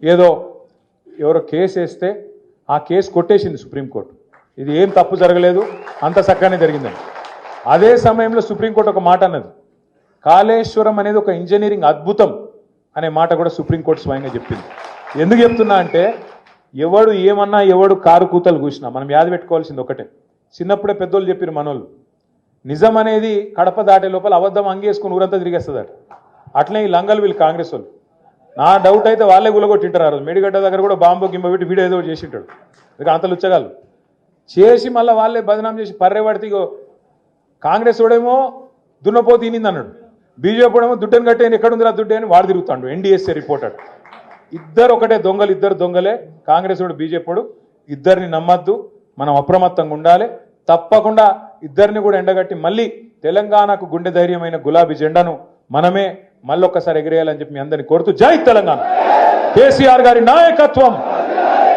ఏదో ఎవరో కేసు వేస్తే ఆ కేసు కొట్టేసింది సుప్రీంకోర్టు. ఇది ఏం తప్పు జరగలేదు, అంత చక్కగానే జరిగిందని. అదే సమయంలో సుప్రీంకోర్టు ఒక మాట అన్నది, కాళేశ్వరం అనేది ఒక ఇంజనీరింగ్ అద్భుతం అనే మాట కూడా సుప్రీంకోర్టు స్వయంగా చెప్పింది. ఎందుకు చెప్తున్నా అంటే ఎవడు ఏమన్నా ఎవడు కారు కూతలు కూసినా మనం యాద పెట్టుకోవాల్సింది ఒకటే. చిన్నప్పుడే పెద్దోళ్ళు చెప్పారు మనోళ్ళు, నిజం అనేది కడప దాటే లోపల అబద్ధం అంగేసుకుని ఊరంతా తిరిగేస్తుందట. అట్లనే ఈ లంగలు వీళ్ళు కాంగ్రెస్ వాళ్ళు. నా డౌట్ అయితే వాళ్ళే గులగొట్టింటారు. ఆ రోజు మేడిగడ్డ దగ్గర కూడా బాంబు గింబ పెట్టి వీడియో ఏదో చేసింటాడు. ఇక అంత లుచ్చగాళ్ళు చేసి మళ్ళీ వాళ్ళే బదనాం చేసి పర్రే పడితే ఇగో కాంగ్రెస్ వాడేమో దున్నపోతు ఈనింది అన్నాడు, బీజేపీ వాడేమో దుడ్డని కట్టేని ఎక్కడుందిరా దుడ్డే అని వాడు తిరుగుతాడు. ఎన్డీఎస్ఏ రిపోర్టర్ ఇద్దరు ఒకటే దొంగలు, ఇద్దరు దొంగలే. కాంగ్రెస్ వాడు బీజేపీ వాడు, ఇద్దరిని నమ్మద్దు, మనం అప్రమత్తంగా ఉండాలి. తప్పకుండా ఇద్దరిని కూడా ఎండగట్టి మళ్ళీ తెలంగాణకు గుండె ధైర్యమైన గులాబీ జెండాను మనమే మళ్ళొక్కసారి ఎగిరేయాలని చెప్పి మీ అందరినీ కోరుతూ, జై తెలంగాణ, కేసీఆర్ గారి నాయకత్వం.